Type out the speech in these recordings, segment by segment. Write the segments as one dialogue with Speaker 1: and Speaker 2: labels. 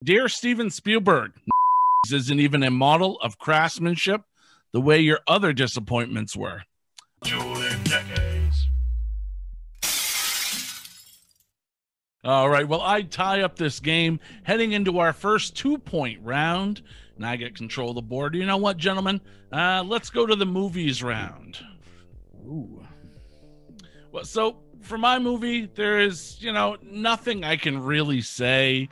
Speaker 1: Dear Steven Spielberg, isn't even a model of craftsmanship the way your other disappointments were.
Speaker 2: Dueling decades.
Speaker 1: All right, well, I tie up this game heading into our first 2-point round, and I get control of the board. You know what, gentlemen? Let's go to the movies round.
Speaker 3: Ooh.
Speaker 1: Well, so for my movie, there is, nothing I can really say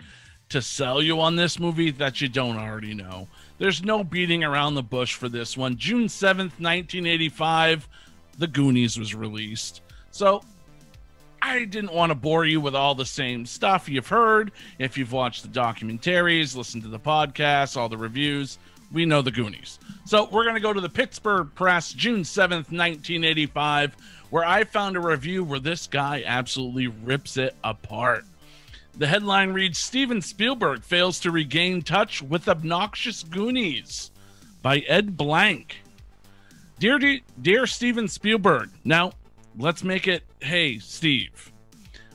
Speaker 1: to sell you on this movie that you don't already know. There's no beating around the bush for this one. June 7th, 1985, The Goonies was released. So I didn't want to bore you with all the same stuff you've heard. If you've watched the documentaries, listened to the podcasts, all the reviews, we know The Goonies. So we're going to go to the Pittsburgh Press, June 7th, 1985, where I found a review where this guy absolutely rips it apart. The headline reads, Steven Spielberg fails to regain touch with obnoxious Goonies by Ed Blank. Dear Steven Spielberg, now let's make it, hey, Steve,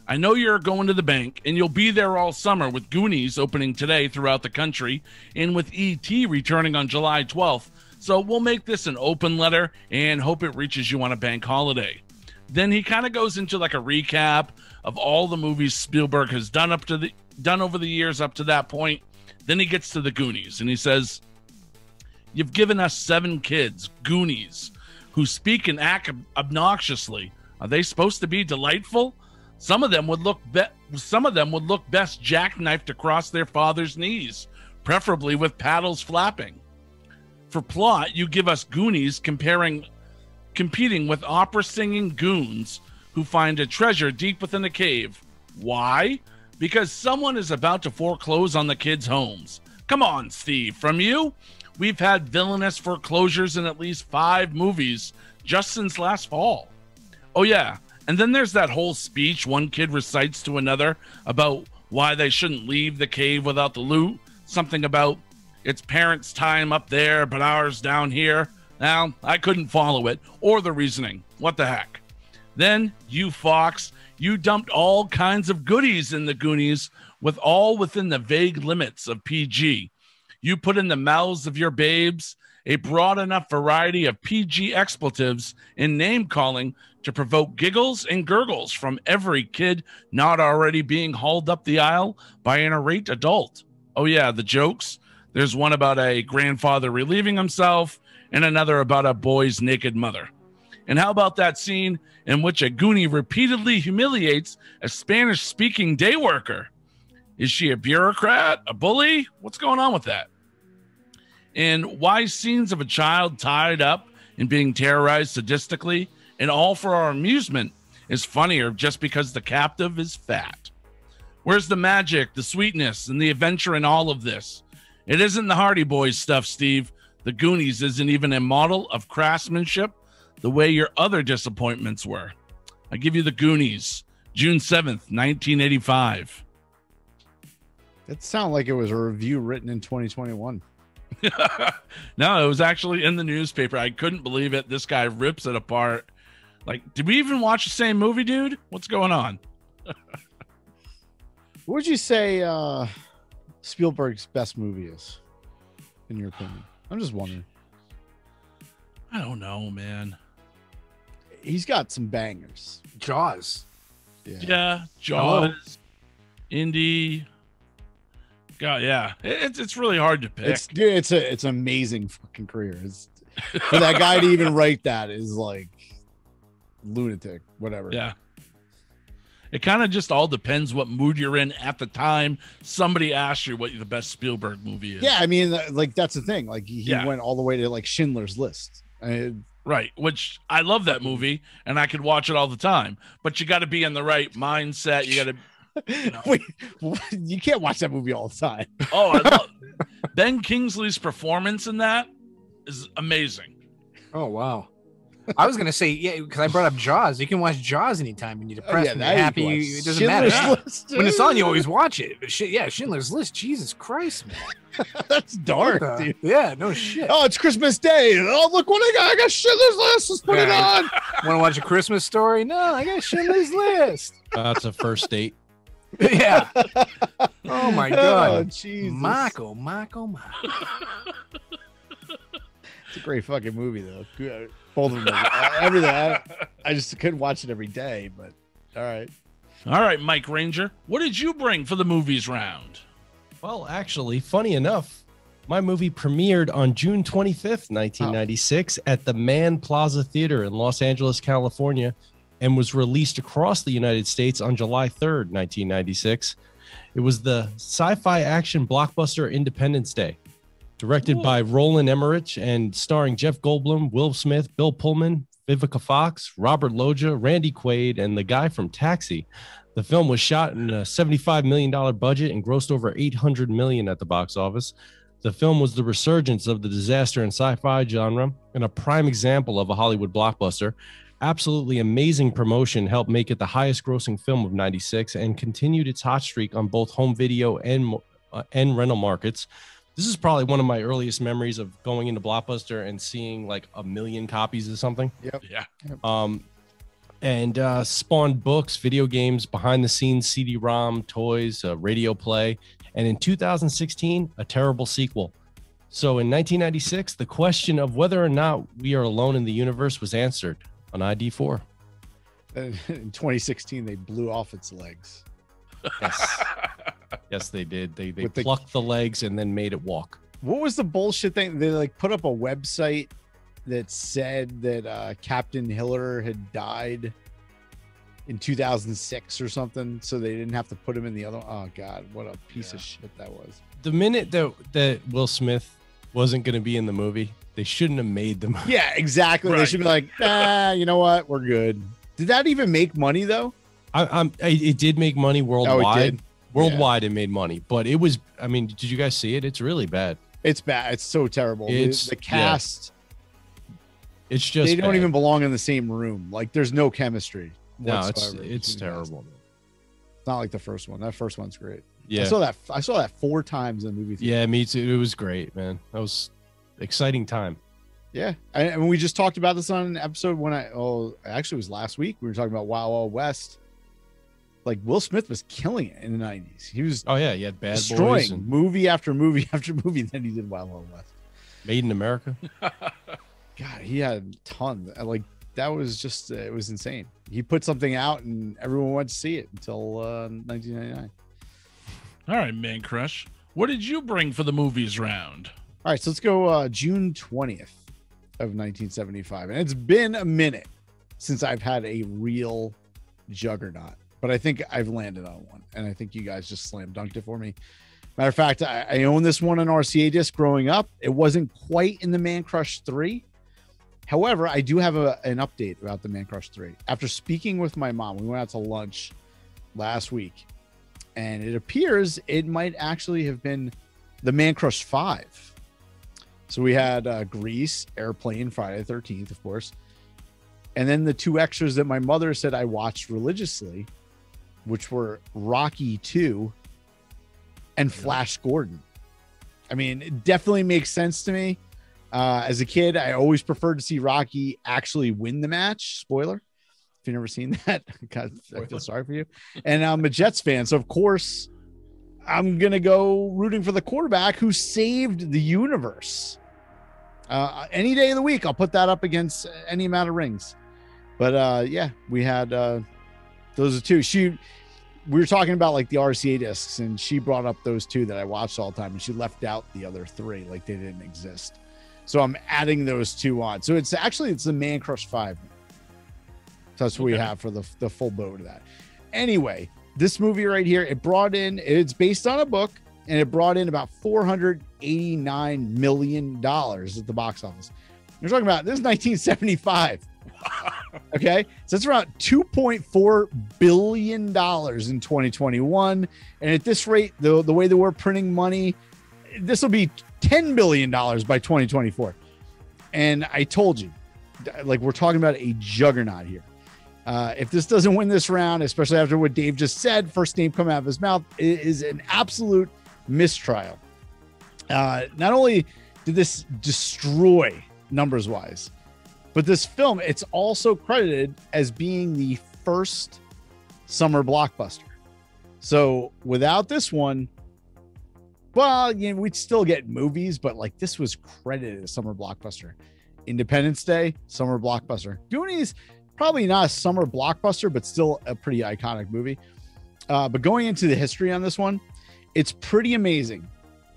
Speaker 1: I know you're going to the bank and you'll be there all summer with Goonies opening today throughout the country and with E.T. returning on July 12th. So we'll make this an open letter and hope it reaches you on a bank holiday. Then he kind of goes into like a recap of all the movies Spielberg has done over the years up to that point. Then he gets to the Goonies and he says, you've given us 7 kids, Goonies, who speak and act obnoxiously. Are they supposed to be delightful? Some of them would look best jackknifed across their father's knees, preferably with paddles flapping. For plot, you give us Goonies competing with opera-singing goons who find a treasure deep within a cave. Why? Because someone is about to foreclose on the kids' homes. Come on, Steve. From you, we've had villainous foreclosures in at least 5 movies just since last fall. Oh, yeah. And then there's that whole speech one kid recites to another about why they shouldn't leave the cave without the loot. Something about it's parents' time up there, but ours down here. Now, I couldn't follow it or the reasoning. What the heck? Then, you fox, you dumped all kinds of goodies in the Goonies all within the vague limits of PG. You put in the mouths of your babes a broad enough variety of PG expletives and name-calling to provoke giggles and gurgles from every kid not already being hauled up the aisle by an irate adult. Oh yeah, the jokes. There's one about a grandfather relieving himself and another about a boy's naked mother. And how about that scene in which a Goonie repeatedly humiliates a Spanish-speaking day worker? Is she a bureaucrat, a bully? What's going on with that? And why scenes of a child tied up and being terrorized sadistically, and all for our amusement, is funnier just because the captive is fat? Where's the magic, the sweetness, and the adventure in all of this? It isn't the Hardy Boys stuff, Steve. The Goonies isn't even a model of craftsmanship the way your other disappointments were. I give you The Goonies, June 7th, 1985.
Speaker 3: It sounded like it was a review written in 2021.
Speaker 1: No, it was actually in the newspaper. I couldn't believe it. This guy rips it apart. Like, did we even watch the same movie, dude? What's going on?
Speaker 3: What would you say Spielberg's best movie is, in your opinion? I'm just wondering.
Speaker 1: I don't know, man.
Speaker 3: He's got some bangers.
Speaker 4: Jaws.
Speaker 1: Yeah, Jaws. Indy. God, yeah. It's really hard to pick.
Speaker 3: It's an amazing fucking career. For that guy to even write that is like lunatic, whatever.
Speaker 1: Yeah. It kind of just all depends what mood you're in at the time. Somebody asks you what the best Spielberg movie is.
Speaker 3: Yeah, I mean, like, that's the thing. Like, he went all the way to like Schindler's List.
Speaker 1: Right, which I love that movie, and I could watch it all the time. But you got to be in the right mindset. You got to.
Speaker 3: Wait, you can't watch that movie all the time.
Speaker 1: Oh, I love Ben Kingsley's performance in that is amazing.
Speaker 4: Oh wow. I was gonna say, yeah, because I brought up Jaws. You can watch Jaws anytime when you're depressed, when you're happy. It doesn't matter. When it's on, you always watch it. But Schindler's List. Jesus Christ, man.
Speaker 3: That's dark, dude.
Speaker 4: Yeah, no shit.
Speaker 3: Oh, it's Christmas Day. Oh, look what I got. I got Schindler's List. Let's put it on.
Speaker 4: Want to watch A Christmas Story? No, I got Schindler's List.
Speaker 5: That's a first date.
Speaker 4: Yeah. Oh my God.
Speaker 3: Oh, Jesus.
Speaker 4: Marco.
Speaker 3: It's a great fucking movie, though. Good. Both of them. Everything. I just couldn't watch it every day, but all right.
Speaker 1: All right, Mike Ranger, what did you bring for the movies round?
Speaker 5: Well, actually, funny enough, my movie premiered on June 25th, 1996 at the Mann Plaza Theater in Los Angeles, California, and was released across the United States on July 3rd, 1996. It was the sci-fi action blockbuster Independence Day, directed by Roland Emmerich and starring Jeff Goldblum, Will Smith, Bill Pullman, Vivica Fox, Robert Loggia, Randy Quaid, and the guy from Taxi. The film was shot in a $75 million budget and grossed over $800 million at the box office. The film was the resurgence of the disaster and sci-fi genre and a prime example of a Hollywood blockbuster. Absolutely amazing promotion helped make it the highest grossing film of 96 and continued its hot streak on both home video and rental markets. This is probably one of my earliest memories of going into Blockbuster and seeing like 1 million copies of something.
Speaker 3: Yep.
Speaker 1: Yeah.
Speaker 5: And spawned books, video games, behind the scenes CD-ROM, toys, radio play, and in 2016, a terrible sequel. So in 1996, the question of whether or not we are alone in the universe was answered on ID4.
Speaker 3: In 2016, they blew off its legs.
Speaker 5: Yes. Yes, they did. They plucked the legs and then made it walk.
Speaker 3: What was the bullshit thing? They like put up a website that said that Captain Hiller had died in 2006 or something, so they didn't have to put him in the other. Oh God, what a piece of shit that was.
Speaker 5: The minute that Will Smith wasn't going to be in the movie, they shouldn't have made the movie.
Speaker 3: Yeah, exactly. Right. They should be like, you know what? We're good. Did that even make money though?
Speaker 5: It did make money worldwide.
Speaker 3: Oh, it did?
Speaker 5: Worldwide, it made money, but it was. I mean, did you guys see it? It's really bad.
Speaker 3: It's bad. It's so terrible.
Speaker 5: It's
Speaker 3: the cast.
Speaker 5: Yeah. It's just
Speaker 3: they don't
Speaker 5: bad.
Speaker 3: even belong in the same room. Like, there's no chemistry.
Speaker 5: No, it's terrible.
Speaker 3: It's not like the first one. That first one's great.
Speaker 5: Yeah,
Speaker 3: I saw that 4 times in the movie theater.
Speaker 5: Yeah, me too. It was great, man. That was exciting time.
Speaker 3: Yeah, and we just talked about this on an episode when actually it was last week. We were talking about Wild Wild West. Like, Will Smith was killing it in the 90s. He was
Speaker 5: he had Bad
Speaker 3: destroying
Speaker 5: Boys and
Speaker 3: movie after movie after movie. Then he did Wild Wild West.
Speaker 5: Made in America.
Speaker 3: God, he had tons. Like, that was just it was insane. He put something out and everyone went to see it until 1999.
Speaker 1: All right, Mancrush, what did you bring for the movies round?
Speaker 3: All right, so let's go June 20th of 1975, and it's been a minute since I've had a real juggernaut. But I think I've landed on one, and I think you guys just slam dunked it for me. Matter of fact, I owned this one on RCA disc growing up. It wasn't quite in the Mancrush 3. However, I do have an update about the Mancrush 3. After speaking with my mom, we went out to lunch last week, and it appears it might actually have been the Mancrush 5. So we had Grease, Airplane, Friday the 13th, of course. And then the 2 extras that my mother said I watched religiously, which were Rocky 2 and Flash Gordon. I mean, it definitely makes sense to me. As a kid, I always preferred to see Rocky actually win the match. Spoiler. If you've never seen that, God, I feel sorry for you. And I'm a Jets fan, so of course I'm going to go rooting for the quarterback who saved the universe. Any day of the week, I'll put that up against any amount of rings. But yeah, we had those are 2. We were talking about like the RCA discs, and she brought up those 2 that I watched all the time, and she left out the other 3 like they didn't exist. So I'm adding those 2 on. So it's the Mancrush 5. So that's what we have for the full boat of that. Anyway, this movie right here, it's based on a book, and it brought in about $489 million at the box office. You're talking about this is 1975. Okay, so it's around $2.4 billion in 2021, and at this rate, the way that we're printing money, this will be $10 billion by 2024. And I told you, like, we're talking about a juggernaut here. If this doesn't win this round, especially after what Dave just said, first name coming out of his mouth, it is an absolute mistrial. Not only did this destroy numbers wise, but this film, it's also credited as being the first summer blockbuster. So without this one, well, you know, we'd still get movies, but like this was credited as summer blockbuster. Independence Day, summer blockbuster. Goonies, probably not a summer blockbuster, but still a pretty iconic movie. But going into the history on this one, it's pretty amazing.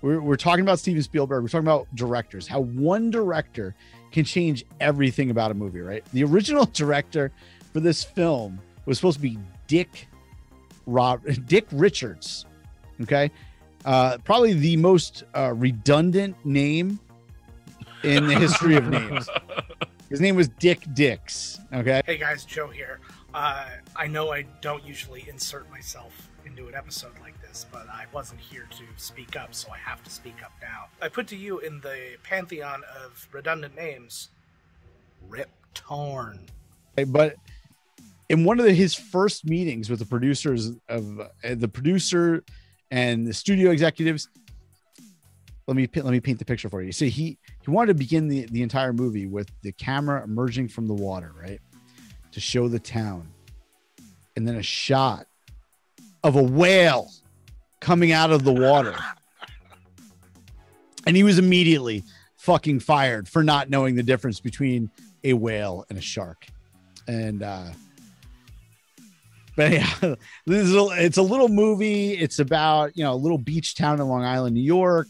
Speaker 3: We're talking about Steven Spielberg. We're talking about directors, how one director can change everything about a movie, right? The original director for this film was supposed to be Dick Richards. Okay. Probably the most redundant name in the history of names. His name was Dick Dix. Okay.
Speaker 6: Hey guys, Joe here. I know I don't usually insert myself into an episode like this, but I wasn't here to speak up, so I have to speak up now. I put to you in the pantheon of redundant names, Rip Torn.
Speaker 3: But in one of his first meetings with the producers of the producer and the studio executives, let me paint the picture for you. See, he wanted to begin the entire movie with the camera emerging from the water, right, to show the town, and then a shot of a whale coming out of the water. And he was immediately fucking fired for not knowing the difference between a whale and a shark. And but yeah, it's a little movie. It's about, you know, a little beach town in Long Island, New York,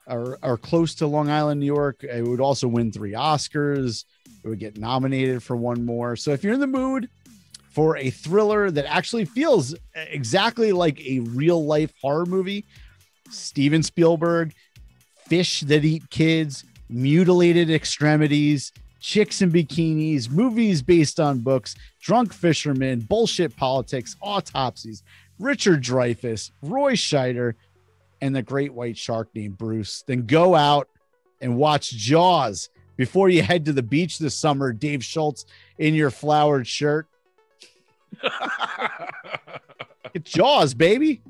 Speaker 3: or close to Long Island, New York. It would also win 3 Oscars. It would get nominated for 1 more. So if you're in the mood for a thriller that actually feels exactly like a real life horror movie, Steven Spielberg, fish that eat kids, mutilated extremities, chicks in bikinis, movies based on books, drunk fishermen, bullshit politics, autopsies, Richard Dreyfuss, Roy Scheider, and the great white shark named Bruce. Then go out and watch Jaws before you head to the beach this summer, Dave Schultz in your flowered shirt. It's Jaws, baby.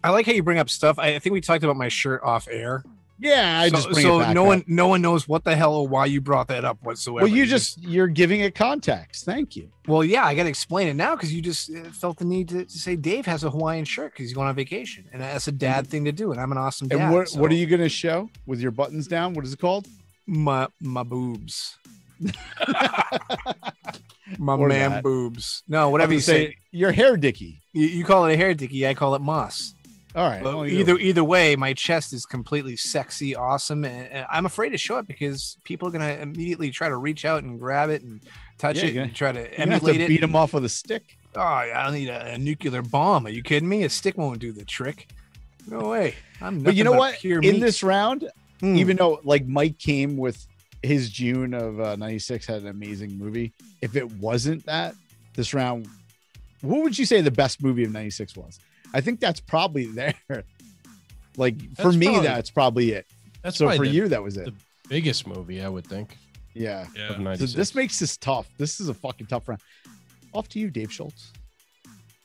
Speaker 4: I like how you bring up stuff. I think we talked about my shirt off air.
Speaker 3: Yeah, I just bring it back
Speaker 4: no
Speaker 3: up.
Speaker 4: one knows what the hell or why you brought that up whatsoever.
Speaker 3: Well, you're giving it context. Thank you.
Speaker 4: Well, yeah, I got to explain it now because you just felt the need to say Dave has a Hawaiian shirt because he's going on vacation, and that's a dad thing to do. And I'm an awesome dad.
Speaker 3: And what are you going to show with your buttons down? What is it called?
Speaker 4: My boobs. My man boobs. No, whatever you say.
Speaker 3: Your hair dicky.
Speaker 4: You call it a hair dicky. I call it moss.
Speaker 3: All right.
Speaker 4: Well, either way, my chest is completely sexy, awesome, and I'm afraid to show it because people are gonna immediately try to reach out and grab it and touch it and try to emulate it.
Speaker 3: Beat them off with a stick.
Speaker 4: Oh, I don't need a nuclear bomb. Are you kidding me? A stick won't do the trick. No way.
Speaker 3: But you know what? In this round, even though like Mike came with his June of '96 had an amazing movie, if it wasn't that, this round, what would you say the best movie of '96 was? I think that's probably there. Like for me, that's probably it.
Speaker 5: That's
Speaker 3: so for you, that was it.
Speaker 5: The biggest movie, I would think.
Speaker 3: Yeah.
Speaker 5: Of
Speaker 3: So
Speaker 5: 96.
Speaker 3: this makes this tough. This is a fucking tough round. Off to you, Dave Schultz.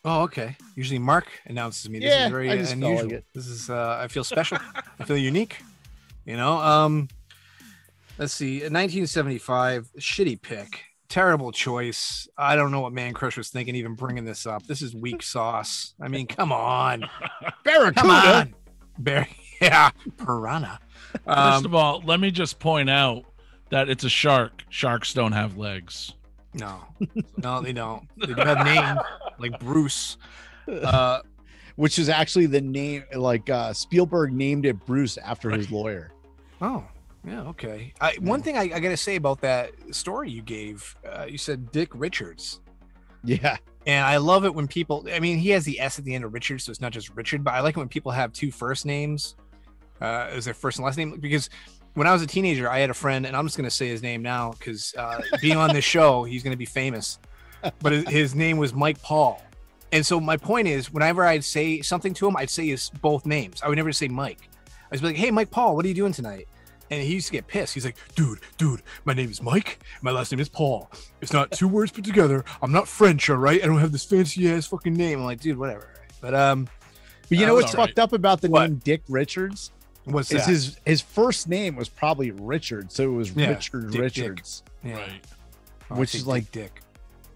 Speaker 4: Oh, okay. Usually Mark announces me. This is very unusual. This is I feel special. I feel unique. You know. Let's see. 1975, shitty pick. Terrible choice. I don't know what Mancrush was thinking, even bringing this up. This is weak sauce. I mean, come on.
Speaker 3: Barracuda.
Speaker 4: Yeah, piranha.
Speaker 1: First of all, let me just point out that it's a shark. Sharks don't have legs.
Speaker 4: No, they don't. They do have name like Bruce.
Speaker 3: Which is actually the name, like Spielberg named it Bruce after his lawyer.
Speaker 4: Oh. Yeah, okay. One thing I got to say about that story you gave, you said Dick Richards.
Speaker 3: Yeah.
Speaker 4: And I love it when people, I mean, he has the S at the end of Richard, so it's not just Richard, but I like it when people have 2 first names as their first and last name, because when I was a teenager, I had a friend, and I'm just going to say his name now because being on this show, he's going to be famous, but his name was Mike Paul. And so my point is, whenever I'd say something to him, I'd say his both names. I would never say Mike. I'd be like, hey, Mike Paul, what are you doing tonight? And he used to get pissed. He's like, dude, my name is Mike. My last name is Paul. It's not 2 words put together. I'm not French, all right? I don't have this fancy ass fucking name. I'm like, dude, whatever. But
Speaker 3: you know what's fucked up about the name Dick Richards?
Speaker 4: What's that?
Speaker 3: His first name was probably Richard, so it was Richard
Speaker 4: Dick,
Speaker 3: Richards.
Speaker 4: Dick. Yeah.
Speaker 1: Right.
Speaker 3: Which is like
Speaker 4: Dick.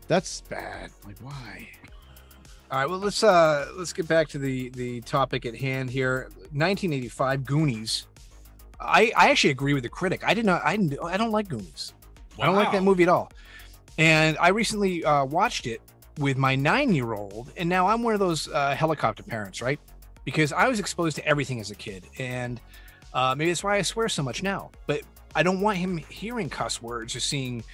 Speaker 3: That's bad. Like, why?
Speaker 4: All right, well let's get back to the topic at hand here. 1985 Goonies. I actually agree with the critic. I don't like Goonies. Wow. I don't like that movie at all. And I recently watched it with my 9-year-old, and now I'm one of those helicopter parents, right? Because I was exposed to everything as a kid, and maybe that's why I swear so much now. But I don't want him hearing cuss words or seeing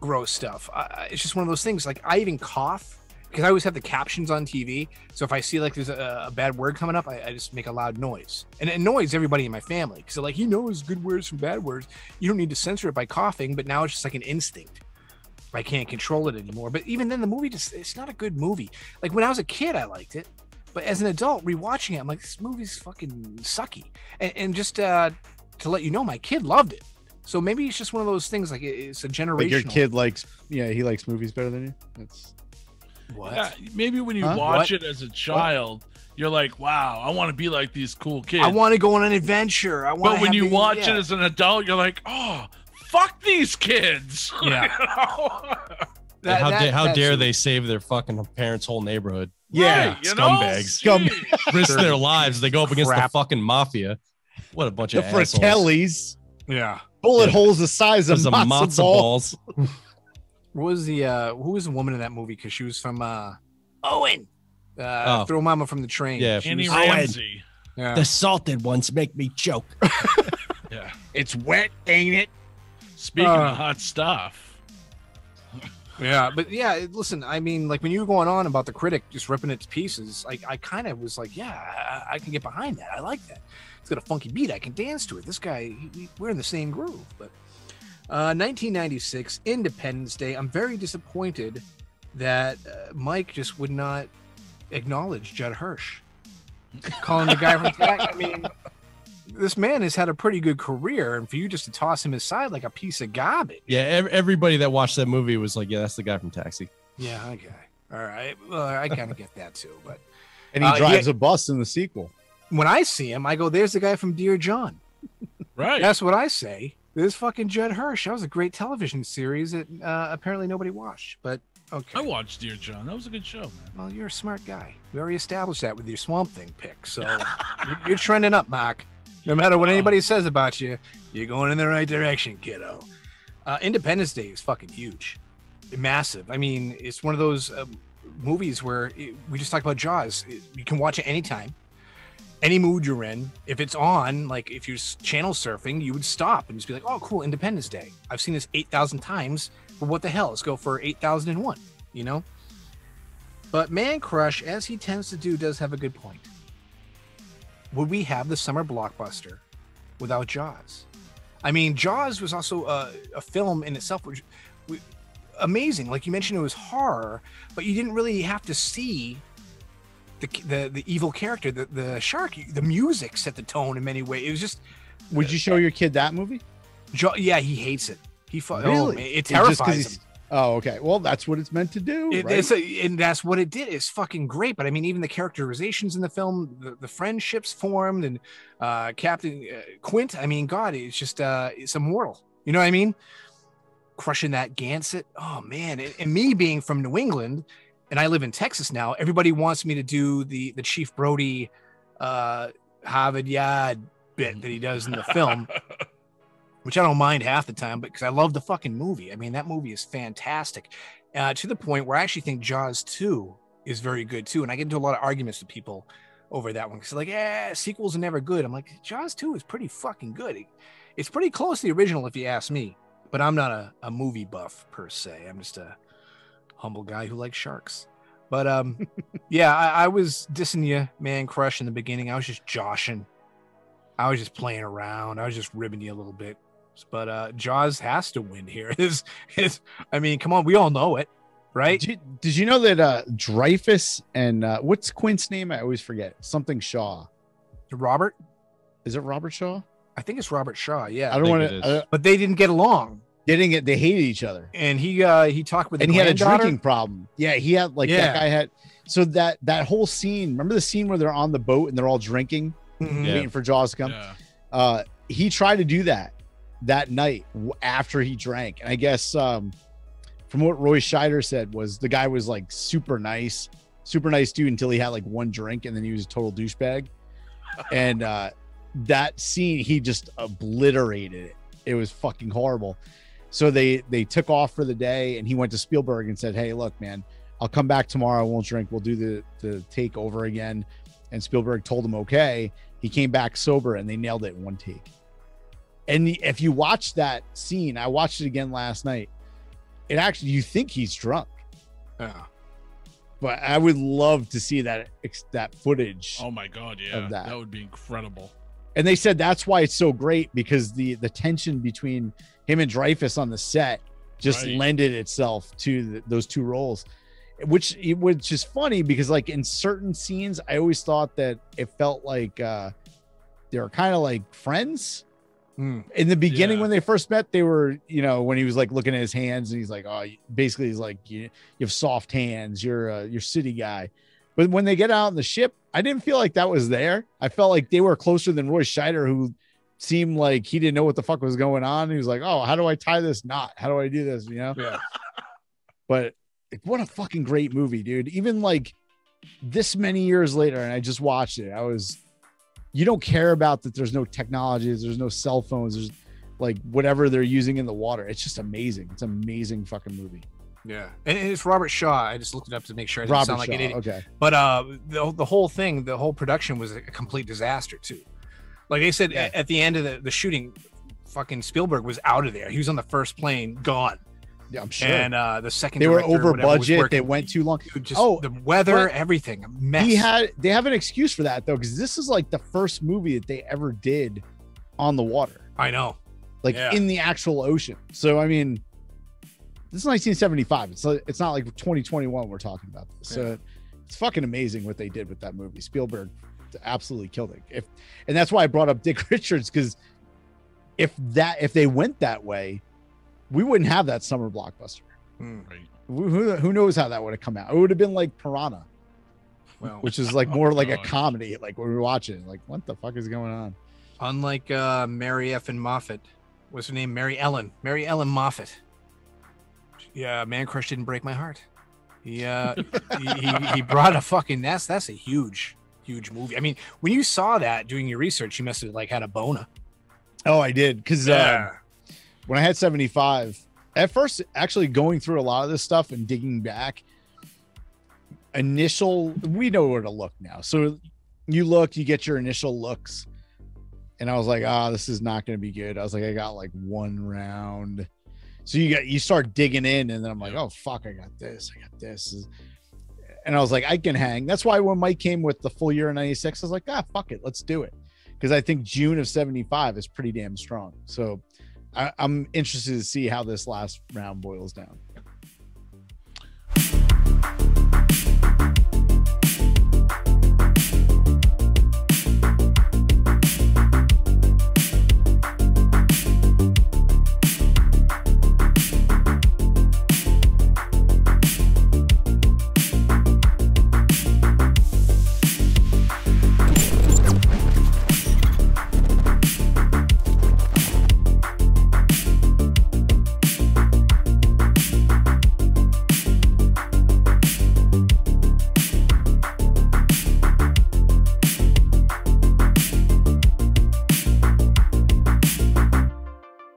Speaker 4: gross stuff. It's just one of those things. Like, I even cough because I always have the captions on TV. So if I see like there's a bad word coming up, I just make a loud noise, and it annoys everybody in my family because they're like, he knows good words from bad words. You don't need to censor it by coughing, but now it's just like an instinct. I can't control it anymore. But even then, the movie it's not a good movie. Like, when I was a kid, I liked it, but as an adult rewatching it, I'm like, this movie's fucking sucky. And just to let you know, my kid loved it. So maybe it's just one of those things, like it's a generational.
Speaker 3: Like, your kid likes, he likes movies better than you. That's
Speaker 4: what?
Speaker 1: Yeah, maybe when you watch it as a child, you're like, wow, I want to be like these cool kids.
Speaker 4: I want to go on an adventure.
Speaker 1: But when you watch it as an adult, you're like, oh, fuck these kids.
Speaker 4: Yeah.
Speaker 5: How dare they save their fucking parents' whole neighborhood?
Speaker 3: Yeah,
Speaker 1: right,
Speaker 5: scumbags. Risk their lives. They go up against the fucking mafia. What a bunch of assholes.
Speaker 3: Fratellis.
Speaker 4: Yeah.
Speaker 3: Bullet holes the size of matzo balls.
Speaker 4: What was who was the woman in that movie? Because she was from Owen. Throw Mama from the Train.
Speaker 5: Yeah,
Speaker 1: Annie Ramsey.
Speaker 5: Yeah. The salted ones make me choke.
Speaker 3: Yeah. It's wet, ain't it?
Speaker 1: Speaking of hot stuff.
Speaker 4: Yeah, but yeah, listen, I mean, like, when you were going on about the critic just ripping it to pieces, I kind of was like, yeah, I can get behind that. I like that. It's got a funky beat. I can dance to it. This guy, we're in the same groove. But 1996, Independence Day. I'm very disappointed that Mike just would not acknowledge Judd Hirsch. Calling the guy from Taxi. I mean, this man has had a pretty good career, and for you just to toss him aside like a piece of garbage.
Speaker 5: Yeah, everybody that watched that movie was like, yeah, that's the guy from Taxi.
Speaker 4: Yeah, okay. All right. Well, I kind of get that too. But
Speaker 3: and he drives a bus in the sequel.
Speaker 4: When I see him, I go, there's the guy from Dear John.
Speaker 1: Right.
Speaker 4: That's what I say. This fucking Judd Hirsch. That was a great television series that apparently nobody watched. But okay.
Speaker 1: I watched Dear John. That was a good show, man.
Speaker 4: Well, you're a smart guy. We already established that with your Swamp Thing pick. So you're trending up, Mark. No matter what anybody says about you, you're going in the right direction, kiddo. Independence Day is fucking huge. Massive. I mean, it's one of those movies where we just talked about Jaws. You can watch it anytime. Any mood you're in. If it's on, like if you're channel surfing, you would stop and just be like, oh, cool, Independence Day. I've seen this 8,000 times, but what the hell? Let's go for 8,001, you know? But Mancrush, as he tends to do, does have a good point. Would we have the summer blockbuster without Jaws? I mean, Jaws was also a film in itself, which amazing. Like you mentioned, it was horror, but you didn't really have to see the evil character, the shark. The music set the tone in many ways. It was just.
Speaker 3: Would you show your kid that movie?
Speaker 4: Yeah, he hates it.
Speaker 3: Really?
Speaker 4: Oh, it terrifies him.
Speaker 3: Oh, okay. Well, that's what it's meant to do. Right?
Speaker 4: And that's what it did. It's fucking great. But I mean, even the characterizations in the film, the friendships formed, and Captain Quint. I mean, God, it's just it's immortal. You know what I mean? Crushing that Gansett. Oh man! And me being from New England, and I live in Texas now. Everybody wants me to do the Chief Brody Harvard Yard bit that he does in the film. Which I don't mind half the time, but because I love the fucking movie. I mean, that movie is fantastic. To the point where I actually think Jaws 2 is very good too. And I get into a lot of arguments with people over that one. Because like, sequels are never good. I'm like, Jaws 2 is pretty fucking good. It's pretty close to the original if you ask me. But I'm not a movie buff per se. I'm just a humble guy who likes sharks. But yeah, I was dissing you, Mancrush, in the beginning. I was just joshing. I was just playing around. I was just ribbing you a little bit. But Jaws has to win here. I mean, come on, we all know it, right?
Speaker 3: Did you know that Dreyfus and what's Quint's name? I always forget. Something Shaw.
Speaker 4: Robert?
Speaker 3: Is it Robert Shaw?
Speaker 4: I think it's Robert Shaw. Yeah,
Speaker 3: I don't want to.
Speaker 4: But they didn't get along.
Speaker 3: They hated each other.
Speaker 4: And he talked with.
Speaker 3: And he had a drinking problem. Yeah, he had that guy had. So that whole scene. Remember the scene where they're on the boat and they're all drinking, waiting for Jaws to come. Yeah. He tried to do that night after he drank, and I guess from what Roy Scheider said was the guy was like super nice, super nice dude until he had like one drink, and then he was a total douchebag. And that scene, he just obliterated it. It was fucking horrible. So they took off for the day, and he went to Spielberg and said, "Hey, look, man, I'll come back tomorrow. I won't drink. We'll do the take over again." And Spielberg told him, okay. He came back sober, and they nailed it in one take. And if you watch that scene, I watched it again last night. It actually, you think he's drunk.
Speaker 4: Yeah.
Speaker 3: But I would love to see that footage.
Speaker 1: Oh my God, yeah, that would be incredible.
Speaker 3: And they said that's why it's so great, because the tension between him and Dreyfuss on the set just lended itself to those two roles, which is funny because like in certain scenes, I always thought that it felt like they were kind of like friends. In the beginning, when they first met, they were, when he was like looking at his hands and he's like, oh, basically he's like, you have soft hands. You're city guy. But when they get out on the ship, I didn't feel like that was there. I felt like they were closer than Roy Scheider, who seemed like he didn't know what the fuck was going on. He was like, oh, how do I tie this knot? How do I do this? Yeah. But what a fucking great movie, dude. Even like this many years later, and I just watched it. You don't care about that. There's no technologies. There's no cell phones. There's like whatever they're using in the water. It's just amazing. It's an amazing fucking movie.
Speaker 4: Yeah. And it's Robert Shaw. I just looked it up to make sure I didn't sound like an idiot.
Speaker 3: Okay.
Speaker 4: But the whole thing, the whole production was a complete disaster too. Like they said at the end of the shooting, fucking Spielberg was out of there. He was on the first plane, gone.
Speaker 3: Yeah, I'm sure.
Speaker 4: And the second
Speaker 3: they were over budget. They went too long.
Speaker 4: Dude, the weather, everything, a mess.
Speaker 3: They have an excuse for that though, because this is like the first movie that they ever did on the water.
Speaker 4: I know,
Speaker 3: like in the actual ocean. So I mean, this is 1975. It's not like 2021 we're talking about this. So it's fucking amazing what they did with that movie. Spielberg absolutely killed it. And that's why I brought up Dick Richards, because if they went that way, we wouldn't have that summer blockbuster.
Speaker 1: Right.
Speaker 3: Who knows how that would have come out? It would have been like Piranha, which is like more like a comedy. Like when we were watching, like what the fuck is going on?
Speaker 4: Unlike Mary F. and Moffat, what's her name? Mary Ellen Moffat. Yeah, Mancrush didn't break my heart. He brought a fucking that's a huge movie. I mean, when you saw that doing your research, you must have like had a boner.
Speaker 3: Oh, I did, because when I had 75, at first, actually going through a lot of this stuff and digging back, we know where to look now. So you get your initial looks, and I was like, this is not going to be good. I was like, I got like one round. So you start digging in, and then I'm like, oh fuck, I got this. And I was like, I can hang. That's why when Mike came with the full year of 96, I was like, fuck it, let's do it. Because I think June of 75 is pretty damn strong. So I'm interested to see how this last round boils down.